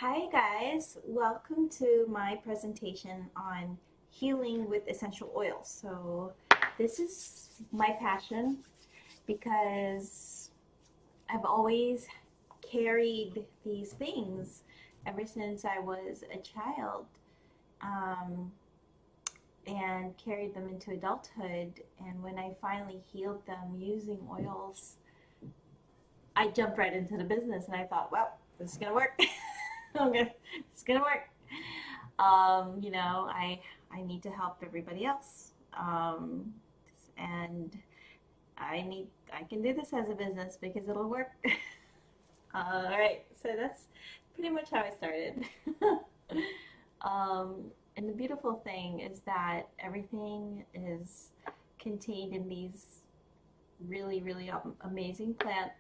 Hi guys, welcome to my presentation on healing with essential oils. So this is my passion because I've always carried these things ever since I was a child, um, and carried them into adulthood. And when I finally healed them using oils, I jumped right into the business and I thought, well, this is gonna work. Okay, it's gonna work. I need to help everybody else, and I can do this as a business because it'll work. All right, so that's pretty much how I started. um, and the beautiful thing is that everything is contained in these really amazing plant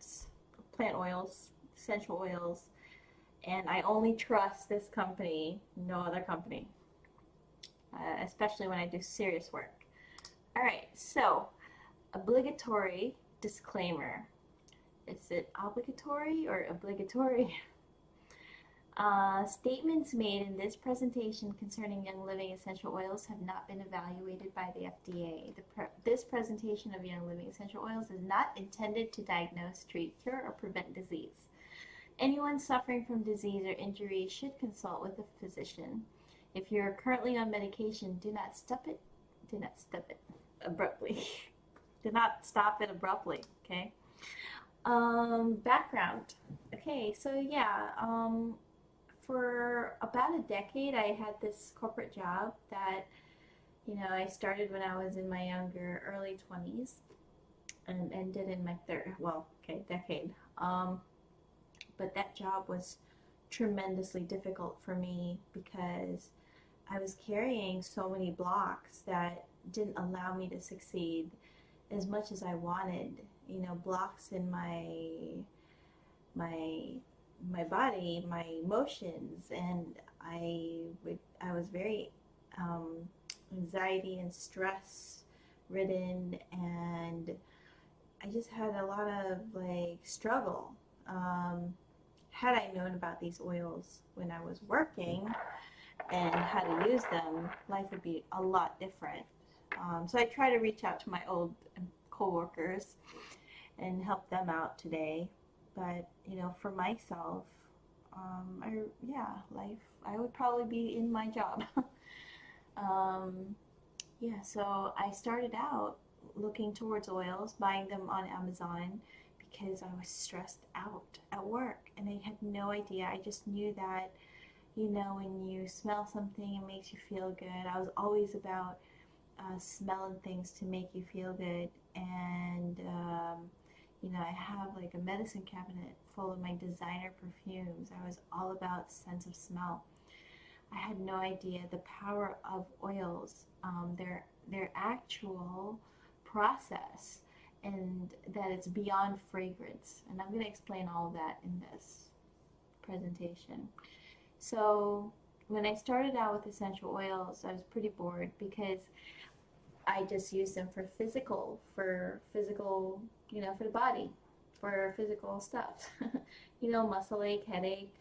oils, essential oils, and I only trust this company, no other company, especially when I do serious work. All right, so obligatory disclaimer. Is it obligatory or obligatory? Statements made in this presentation concerning Young Living essential oils have not been evaluated by the FDA. This presentation of Young Living essential oils is not intended to diagnose, treat, cure, or prevent disease. Anyone suffering from disease or injury should consult with a physician. If you're currently on medication, do not stop it. Do not stop it abruptly. Do not stop it abruptly, okay? Background. Okay, so yeah, for about a decade, I had this corporate job that, I started when I was in my early 20s and ended in my decade. But that job was tremendously difficult for me because I was carrying so many blocks that didn't allow me to succeed as much as I wanted. Blocks in my body, my emotions, and I was very anxiety and stress ridden, and I just had a lot of struggle. Had I known about these oils when I was working and how to use them, life would be a lot different. So I try to reach out to my old coworkers and help them out today. But for myself, I would probably be in my job. So I started out looking towards oils, buying them on Amazon because I was stressed out at work and I had no idea. I just knew that, when you smell something, it makes you feel good. I was always about smelling things to make you feel good. And, I have a medicine cabinet full of my designer perfumes. I was all about sense of smell. I had no idea the power of oils, their actual process, and that it's beyond fragrance. And I'm going to explain all of that in this presentation. So when I started out with essential oils, I was pretty bored because I just used them for physical, for the body, for physical stuff. Muscle ache, headache,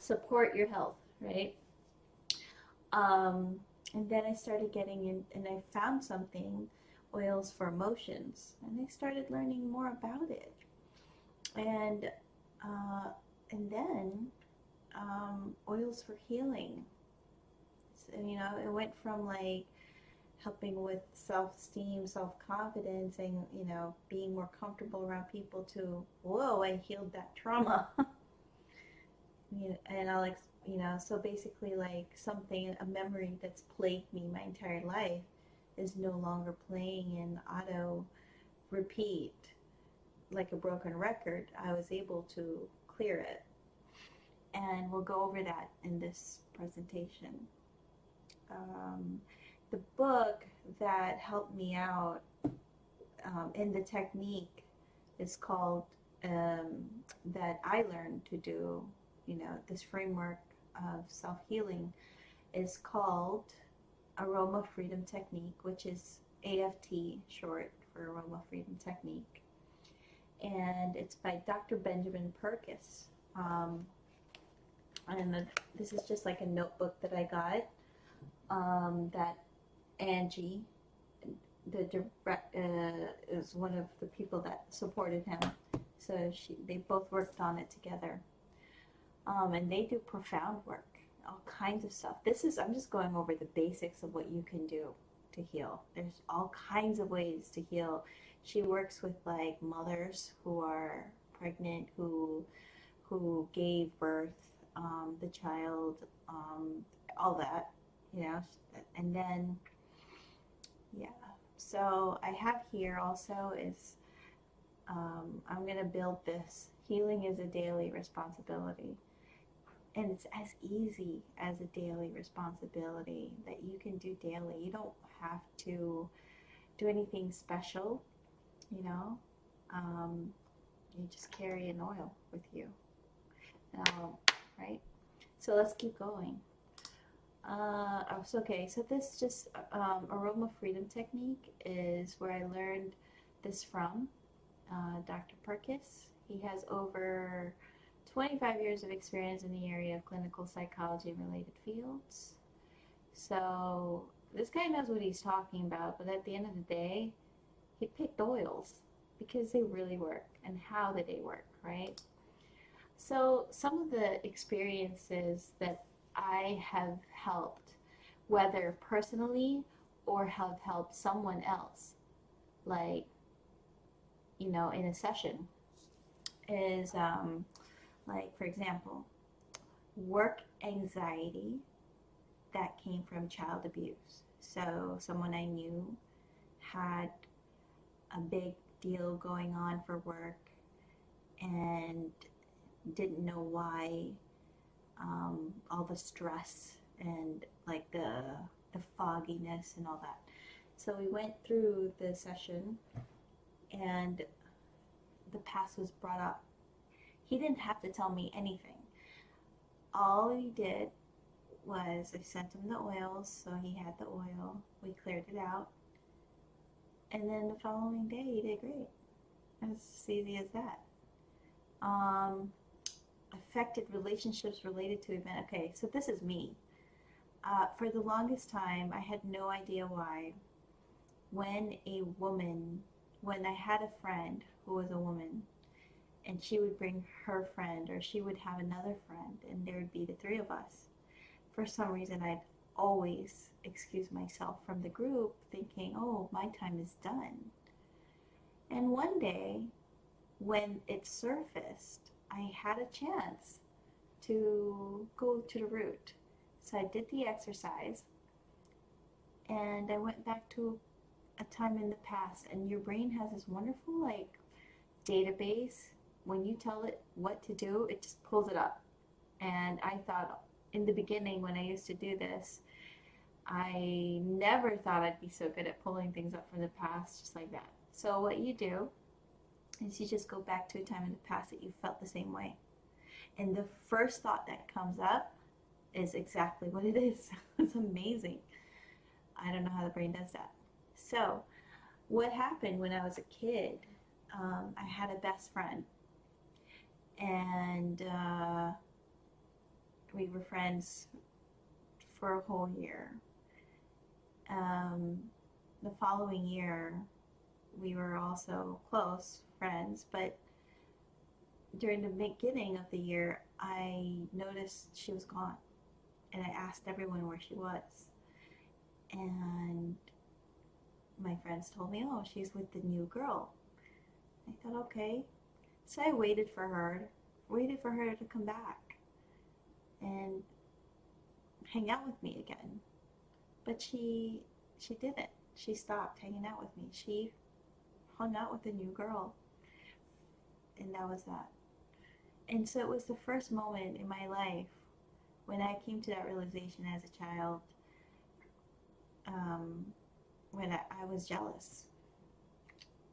support your health, right? And then I started getting in, and I found something, oils for emotions, and I started learning more about it. And then oils for healing. So, it went from helping with self-esteem, self-confidence, and being more comfortable around people to, whoa, I healed that trauma. And so basically a memory that's plagued me my entire life is no longer playing in auto repeat like a broken record. I was able to clear it. And we'll go over that in this presentation. The book that helped me out in the technique is called, that I learned to do, this framework of self-healing is called Aroma Freedom Technique, which is AFT short for Aroma Freedom Technique. And it's by Dr. Benjamin Purkis. And this is just like a notebook that I got, that Angie, the direct, is one of the people that supported him. So they both worked on it together. And they do profound work, all kinds of stuff. I'm just going over the basics of what you can do to heal. There's all kinds of ways to heal. She works with like mothers who are pregnant, who gave birth, the child, all that, you know. And then, yeah. So I have here also is, I'm going to build this. Healing is a daily responsibility. And it's as easy as a daily responsibility that you can do daily. You don't have to do anything special, you know. You just carry an oil with you. Right? So let's keep going. Okay, so this just aroma freedom technique is where I learned this from Dr. Perkis. He has over 25 years of experience in the area of clinical psychology and related fields. So this guy knows what he's talking about, but at the end of the day, he picked oils because they really work. And how do they work, right? So some of the experiences that I have helped, whether personally or have helped someone else, like, you know, in a session, is like, for example, work anxiety that came from child abuse. So someone I knew had a big deal going on for work and didn't know why, all the stress and like the fogginess and all that. So we went through the session and the past was brought up. He didn't have to tell me anything. All he did was I sent him the oils, so he had the oil. We cleared it out. And then the following day he did great. As easy as that. Affected relationships related to event. Okay, so this is me. For the longest time, I had no idea why. When I had a friend who was a woman, and she would bring her friend, or she would have another friend, and there would be the three of us. For some reason, I'd always excuse myself from the group, thinking, oh, my time is done. And one day, when it surfaced, I had a chance to go to the root. So I did the exercise, and I went back to a time in the past, and your brain has this wonderful like database. When you tell it what to do, it just pulls it up. And I thought in the beginning when I used to do this, I never thought I'd be so good at pulling things up from the past just like that. So what you do is you just go back to a time in the past that you felt the same way. And the first thought that comes up is exactly what it is. It's amazing. I don't know how the brain does that. So what happened when I was a kid, I had a best friend. And we were friends for a whole year. The following year, we were also close friends, but during the beginning of the year, I noticed she was gone. And I asked everyone where she was. And my friends told me, oh, she's with the new girl. I thought, okay. So I waited for her to come back and hang out with me again. But she didn't. She stopped hanging out with me. She hung out with the new girl. And that was that. And so it was the first moment in my life when I came to that realization as a child, when I was jealous.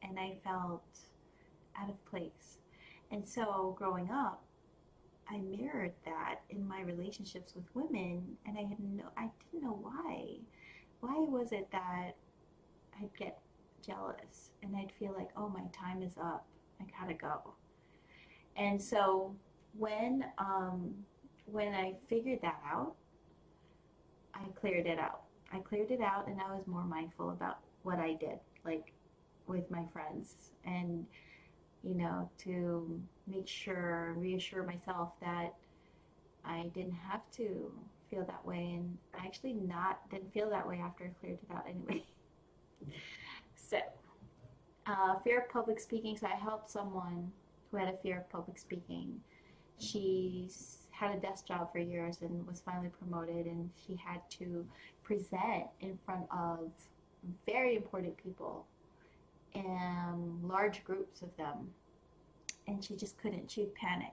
And I felt out of place. And so growing up, I mirrored that in my relationships with women, and I didn't know why. Why was it that I'd get jealous and I'd feel like, oh, my time is up, I gotta go. And so when when I figured that out, I cleared it out. I cleared it out and I was more mindful about what I did, like with my friends, and to make sure, reassure myself that I didn't have to feel that way, and I actually not didn't feel that way after I cleared it out anyway. So, fear of public speaking. So I helped someone who had a fear of public speaking. She's had a desk job for years and was finally promoted, and she had to present in front of very important people and large groups of them, and she just couldn't. She'd panic.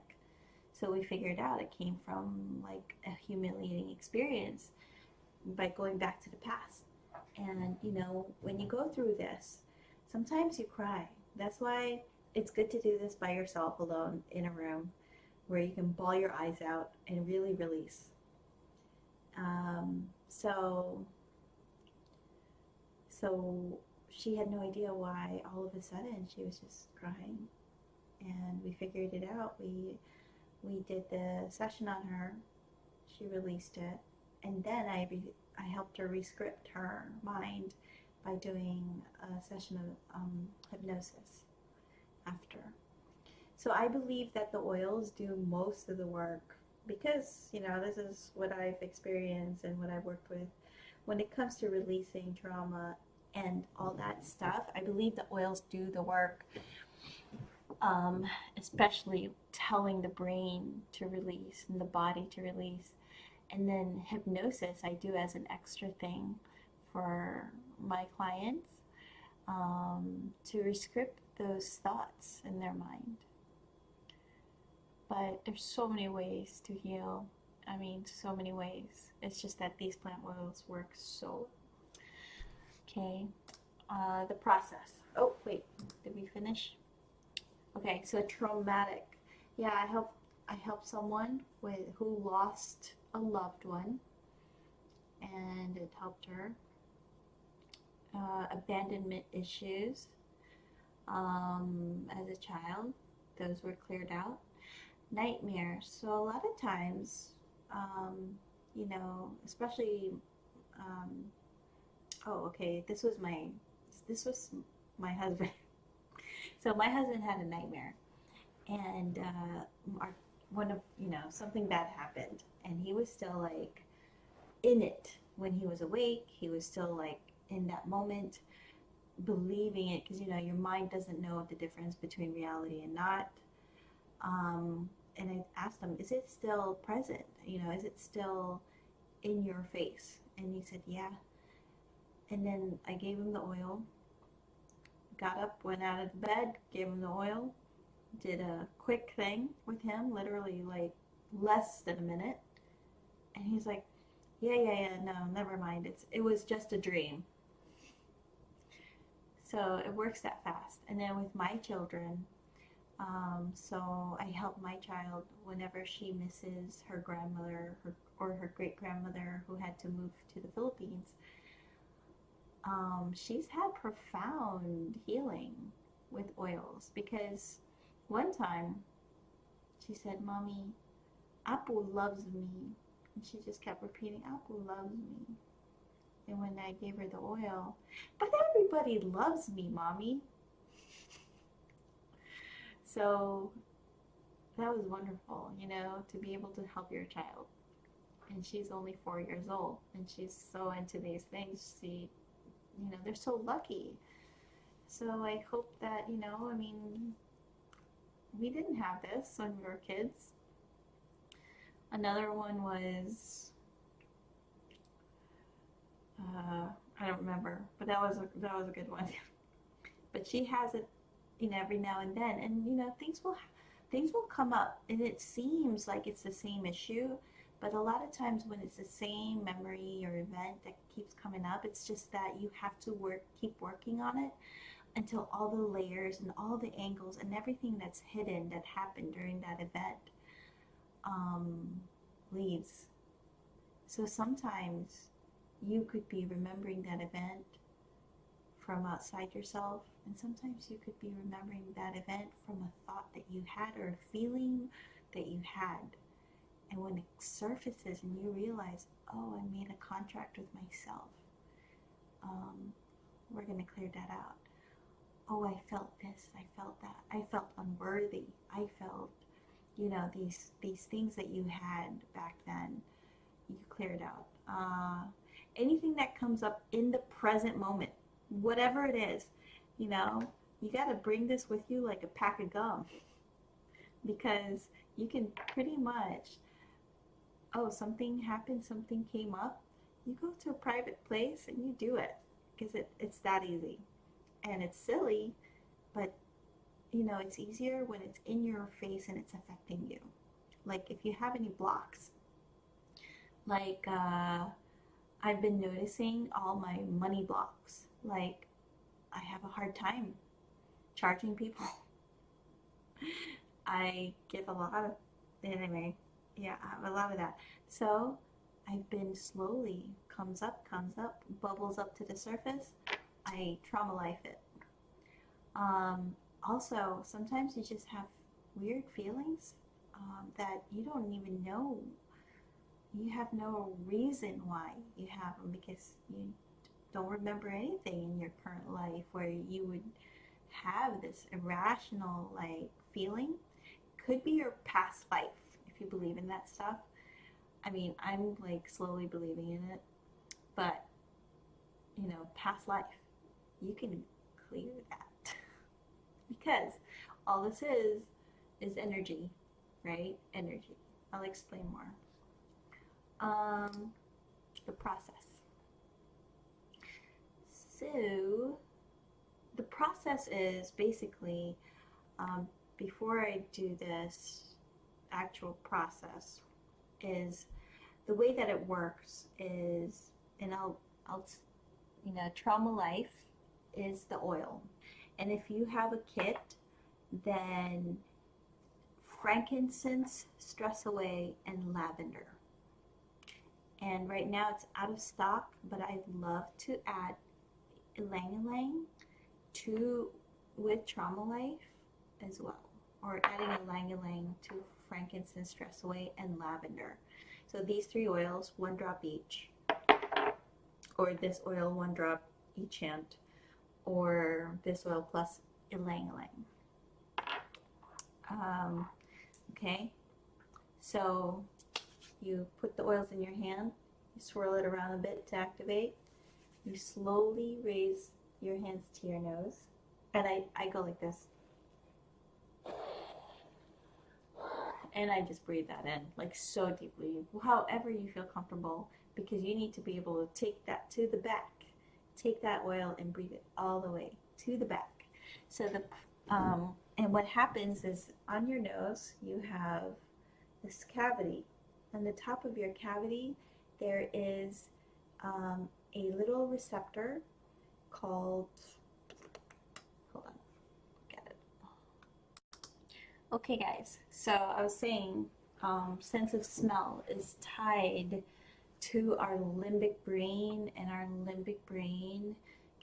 So we figured out it came from like a humiliating experience by going back to the past. And when you go through this, sometimes you cry. That's why it's good to do this by yourself alone in a room where you can bawl your eyes out and really release. So she had no idea why all of a sudden she was just crying, and we figured it out. We did the session on her. She released it, and then I helped her rescript her mind by doing a session of hypnosis after. So I believe that the oils do most of the work because, this is what I've experienced and what I've worked with. When it comes to releasing trauma and all that stuff, I believe the oils do the work, especially telling the brain to release and the body to release. And then hypnosis I do as an extra thing for my clients, to rescript those thoughts in their mind. But there's so many ways to heal. I mean, so many ways. It's just that these plant oils work so. Okay, the process. Oh, wait, did we finish? Okay, so traumatic. Yeah, I helped someone who lost a loved one, and it helped her. Abandonment issues as a child, those were cleared out. Nightmares. So a lot of times, especially, oh, okay, this was my husband. So my husband had a nightmare, and something bad happened, and he was still like in it when he was awake. He was still like in that moment, believing it, because your mind doesn't know the difference between reality and not. And I asked him, is it still present? Is it still in your face? And he said, yeah. And then I gave him the oil, got up, went out of bed, gave him the oil, did a quick thing with him, literally like less than a minute. And he's like, yeah, no, never mind. It was just a dream. So it works that fast. And then with my children, so I help my child whenever she misses her grandmother or her great-grandmother who had to move to the Philippines. She's had profound healing with oils, because one time she said, Mommy, Apu loves me. And she just kept repeating, Apu loves me. And when I gave her the oil, but everybody loves me, Mommy. So that was wonderful, to be able to help your child. And she's only 4 years old, and she's so into these things. They're so lucky. So I hope that, we didn't have this when we were kids. Another one was, I don't remember, but that was a good one. But she has it, every now and then, and things will come up, and it seems like it's the same issue, but a lot of times when it's the same memory or event that keeps coming up, it's just that you have to keep working on it until all the layers and all the angles and everything that's hidden that happened during that event leaves. So sometimes you could be remembering that event from outside yourself, and sometimes you could be remembering that event from a thought that you had or a feeling that you had. And when it surfaces and you realize, oh, I made a contract with myself, we're going to clear that out. Oh, I felt this, I felt that, I felt unworthy, I felt, these things that you had back then, you clear it out. Anything that comes up in the present moment, whatever it is, you got to bring this with you like a pack of gum, because you can pretty much, oh, something happened, something came up, you go to a private place and you do it, because it's that easy. And it's silly, but it's easier when it's in your face and it's affecting you. Like if you have any blocks, like I've been noticing all my money blocks. Like I have a hard time charging people. I give a lot of, anyway, yeah, I have a lot of that. So I've been slowly, comes up, bubbles up to the surface. I trauma life it. Also, sometimes you just have weird feelings that you don't even know. You have no reason why you have them, because you don't remember anything in your current life where you would have this irrational like feeling. Could be your past life if you believe in that stuff. I mean, I'm like slowly believing in it, but past life, you can clear that because all this is energy, right? Energy. I'll explain more. The process. So the process is basically, before I do this actual process, is the way that it works is, and I'll trauma life is the oil. And if you have a kit, then frankincense, stress away, and lavender. And right now it's out of stock, but I'd love to add ylang-ylang with trauma life as well, or adding ylang-ylang to frankincense, stress away, and lavender. So these 3 oils, 1 drop each, or this oil 1 drop each hand, or this oil plus ylang-ylang. Okay, so you put the oils in your hand, you swirl it around a bit to activate, you slowly raise your hands to your nose, and I go like this, and I just breathe that in, like so deeply, however you feel comfortable, because you need to be able to take that to the back. Take that oil and breathe it all the way to the back. So and what happens is on your nose you have this cavity. On the top of your cavity there is a little receptor called, hold on, get it. Okay guys, so I was saying sense of smell is tied to our limbic brain, and our limbic brain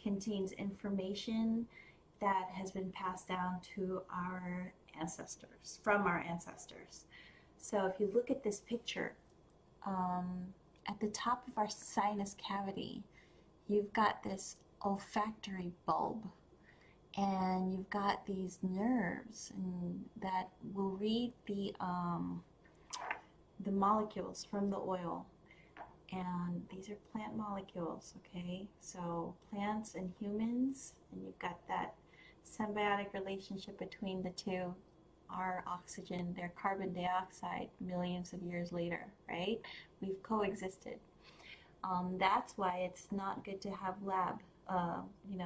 contains information that has been passed down to our ancestors, from our ancestors. So if you look at this picture, at the top of our sinus cavity, you've got this olfactory bulb, and you've got these nerves that will read the molecules from the oil. And these are plant molecules, okay? So plants and humans, and you've got that symbiotic relationship between the two. Our oxygen, their carbon dioxide, millions of years later, right? We've coexisted. That's why it's not good to have lab,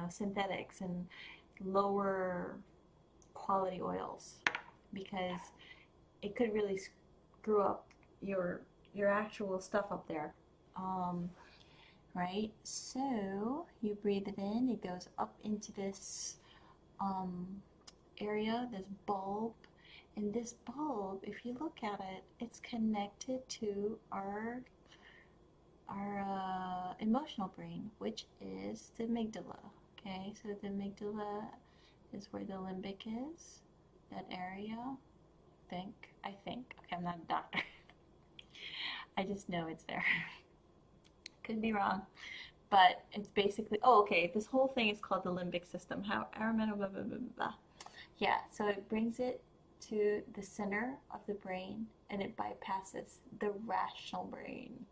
synthetics and lower quality oils, because it could really screw up your actual stuff up there. Right? So you breathe it in, it goes up into this area, this bulb, and this bulb, if you look at it, it's connected to our emotional brain, which is the amygdala. Okay, so the amygdala is where the limbic is, that area. I think. Okay, I'm not a doctor. I just know it's there. Could be wrong, but it's basically, oh, okay, this whole thing is called the limbic system. How, blah, blah, blah, blah, blah. Yeah, so it brings it to the center of the brain and it bypasses the rational brain.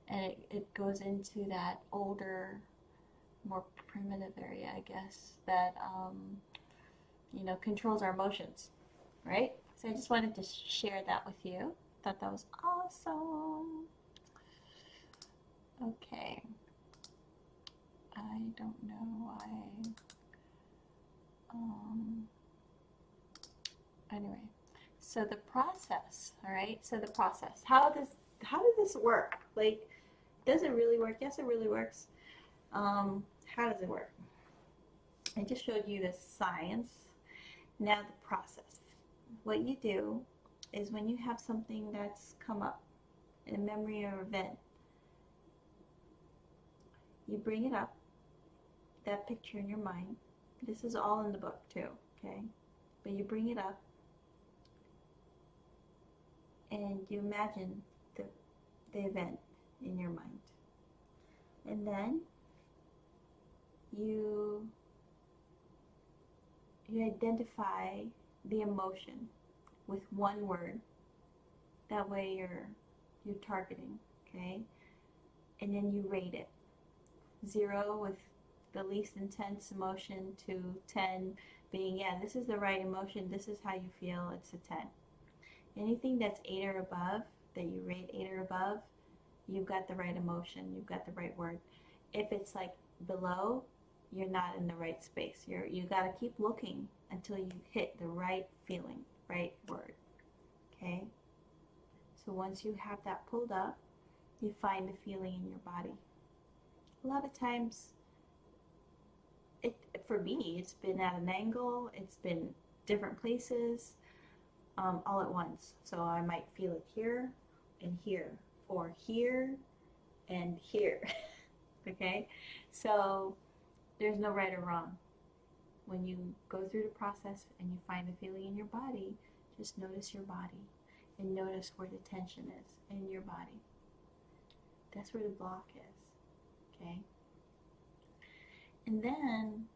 And it goes into that older, more primitive area, I guess, that, controls our emotions, right? So I just wanted to share that with you. Thought that was awesome. Okay. I don't know why. Anyway, so the process, all right? So the process. How does this work? Like, does it really work? Yes, it really works. How does it work? I just showed you the science. Now the process. What you do is when you have something that's come up, a memory or event, you bring it up, that picture in your mind. This is all in the book too, okay? But you bring it up and you imagine the event in your mind. And then you identify the emotion with one word. That way you're targeting, okay? And then you rate it. 0 with the least intense emotion to 10 being, yeah, this is the right emotion, this is how you feel, it's a 10. Anything that's 8 or above, that you rate 8 or above, you've got the right emotion, you've got the right word. If it's like below, you're not in the right space. You got to keep looking until you hit the right feeling, right word. Okay? So once you have that pulled up, you find the feeling in your body. A lot of times, for me, it's been at an angle, it's been different places, all at once. So I might feel it here and here, or here and here. Okay? So there's no right or wrong. When you go through the process and you find the feeling in your body, just notice your body and notice where the tension is in your body. That's where the block is. Okay? And then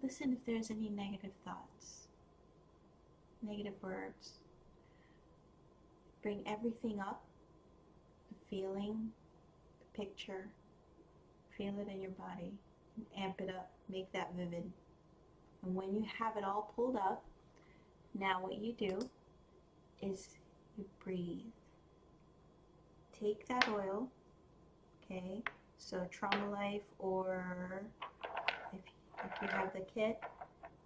listen if there's any negative thoughts, negative words. Bring everything up, the feeling, the picture, feel it in your body, amp it up, make that vivid. And when you have it all pulled up, now what you do is you breathe. Take that oil, okay, so Trauma Life, or if you have the kit,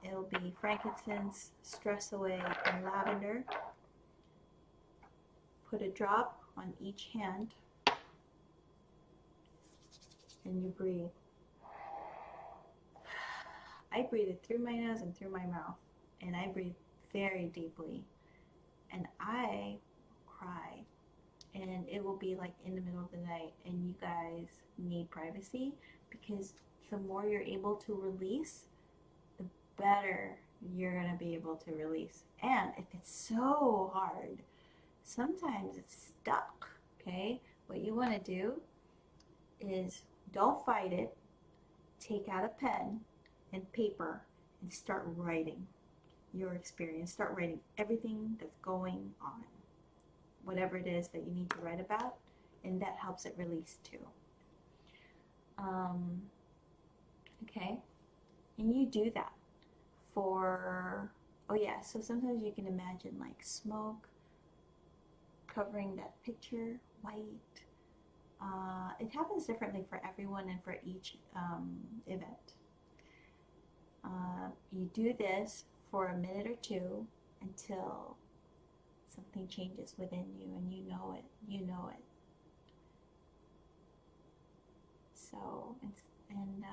it'll be frankincense, stress away, and lavender. Put a drop on each hand and you breathe. I breathe it through my nose and through my mouth, and I breathe very deeply, and I cry, and it will be like in the middle of the night, and you guys need privacy, because the more you're able to release, the better you're going to be able to release. And if it's so hard, sometimes it's stuck, okay? What you want to do is don't fight it. Take out a pen and paper and start writing your experience. Start writing everything that's going on, whatever it is that you need to write about, and that helps it release too. Okay, and you do that for, oh yeah, so sometimes you can imagine like smoke covering that picture, white. It happens differently for everyone and for each event. You do this for a minute or two until something changes within you, and you know it. So, and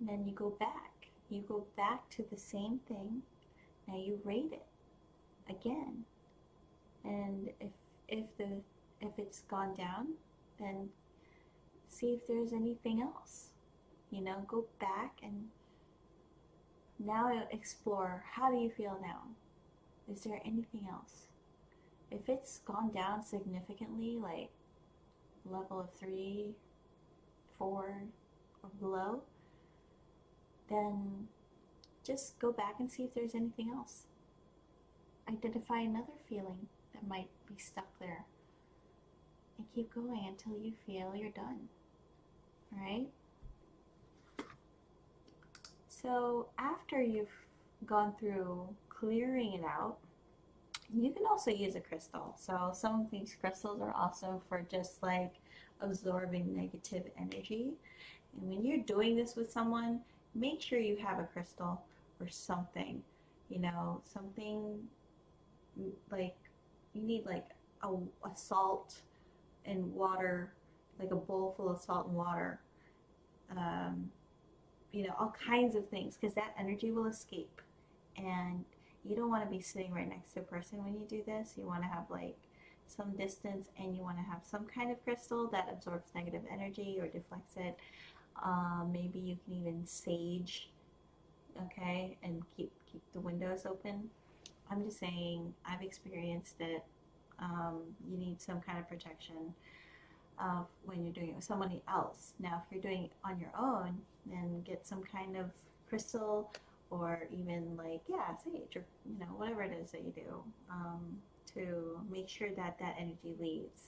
then you go back. You go back to the same thing. Now you rate it again, and if it's gone down, then see if there's anything else. Go back and now explore. How do you feel now? Is there anything else? If it's gone down significantly, like level of 3, 4, or below, then just go back and see if there's anything else. Identify another feeling that might be stuck there and keep going until you feel you're done. All right? So after you've gone through clearing it out, you can also use a crystal. So some of these crystals are awesome for just like absorbing negative energy. And when you're doing this with someone, make sure you have a crystal or something, something like you need like a salt and water, like a bowl full of salt and water, um, all kinds of things, because that energy will escape. And you don't want to be sitting right next to a person when you do this. You want to have like some distance, and you want to have some kind of crystal that absorbs negative energy or deflects it. Maybe you can even sage, okay, and keep the windows open. I'm just saying, I've experienced it. You need some kind of protection when you're doing it with somebody else. Now, if you're doing it on your own, then get some kind of crystal, or even like, sage, or whatever it is that you do, to make sure that that energy leaves,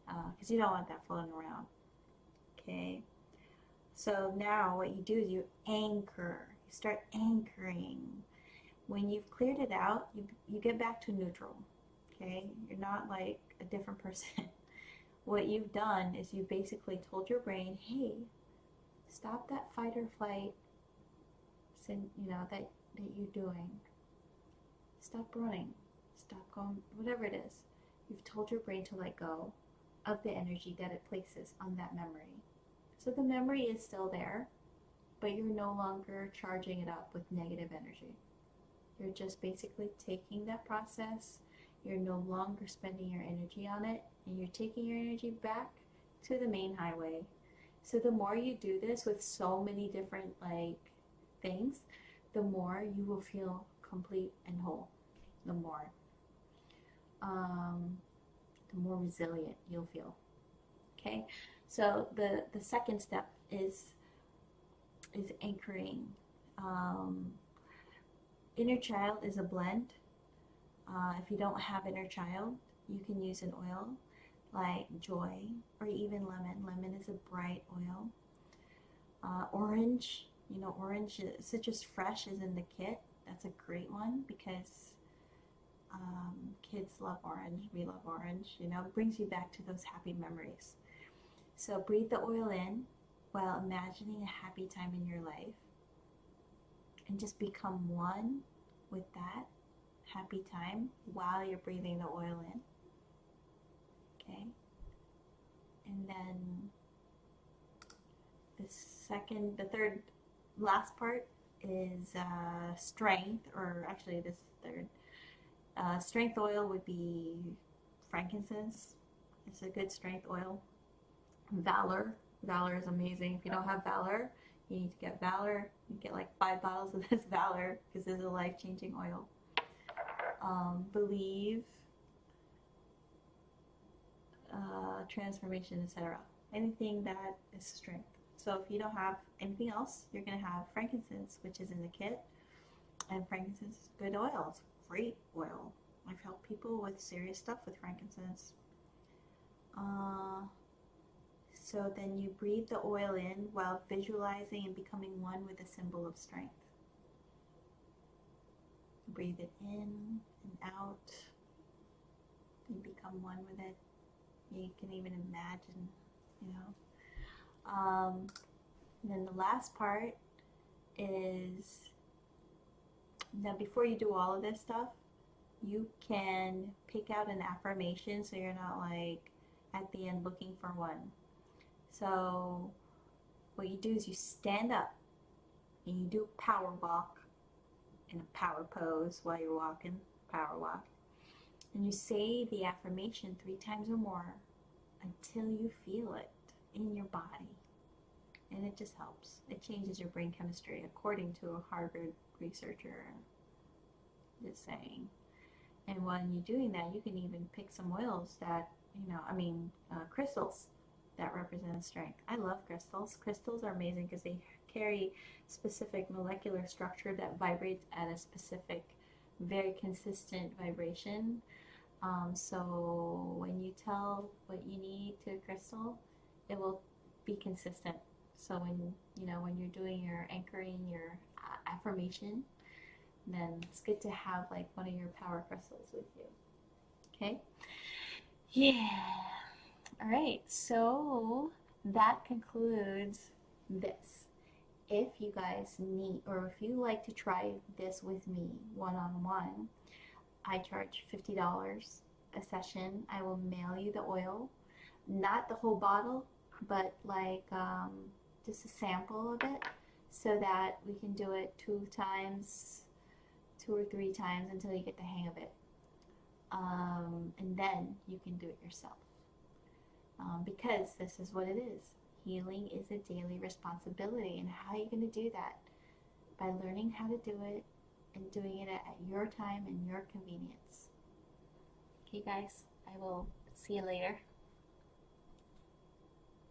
because you don't want that floating around. Okay. So now what you do is you anchor. You start anchoring. When you've cleared it out, you get back to neutral. Okay? You're not like a different person. What you've done is you basically told your brain, hey, stop that fight or flight, that you're doing. Stop running. Stop going, whatever it is. You've told your brain to let go of the energy that it places on that memory. So the memory is still there, but you're no longer charging it up with negative energy. You're just basically taking that process. You're no longer spending your energy on it, and you're taking your energy back to the main highway. So the more you do this with so many different things, the more you will feel complete and whole. The more resilient you'll feel. Okay, so the second step is anchoring. Inner child is a blend. If you don't have inner child, you can use an oil like joy, or even lemon. Lemon is a bright oil. Orange, orange, citrus fresh is in the kit. That's a great one, because kids love orange. We love orange. It brings you back to those happy memories. So breathe the oil in while imagining a happy time in your life, and just become one with that happy time while you're breathing the oil in. Okay? And then the third, last part is strength, or actually this third. Strength oil would be frankincense. It's a good strength oil. Valor. Valor is amazing. If you don't have Valor, you need to get Valor. You get like 5 bottles of this Valor, because this is a life-changing oil. Believe, transformation, etc. Anything that is strength. So if you don't have anything else, you're going to have frankincense, which is in the kit. And frankincense is good oil. It's great oil. I've helped people with serious stuff with frankincense. So then you breathe the oil in while visualizing and becoming one with a symbol of strength. Breathe it in and out, and become one with it. You can even imagine, And then the last part is, now before you do all of this stuff, you can pick out an affirmation, so you're not like at the end looking for one. So what you do is you stand up and you do a power walk in a power pose while you're walking, power walk. And you say the affirmation 3 times or more until you feel it in your body. And it just helps. It changes your brain chemistry, according to a Harvard researcher. Just saying. And when you're doing that, you can even pick some oils that, crystals that represent strength. I love crystals. Crystals are amazing because they carry specific molecular structure that vibrates at a specific, very consistent vibration. So when you tell what you need to a crystal, it will be consistent. So when you're doing your anchoring, your affirmation, then it's good to have like one of your power crystals with you. Okay? Yeah. All right. So that concludes this. If you guys need, or if you like to try this with me one-on-one, I charge $50 a session. I will mail you the oil, not the whole bottle, but like just a sample of it, so that we can do it 2 or 3 times until you get the hang of it. And then you can do it yourself. Because this is what it is. Healing is a daily responsibility. And how are you going to do that? By learning how to do it and doing it at your time and your convenience. Okay, guys, I will see you later.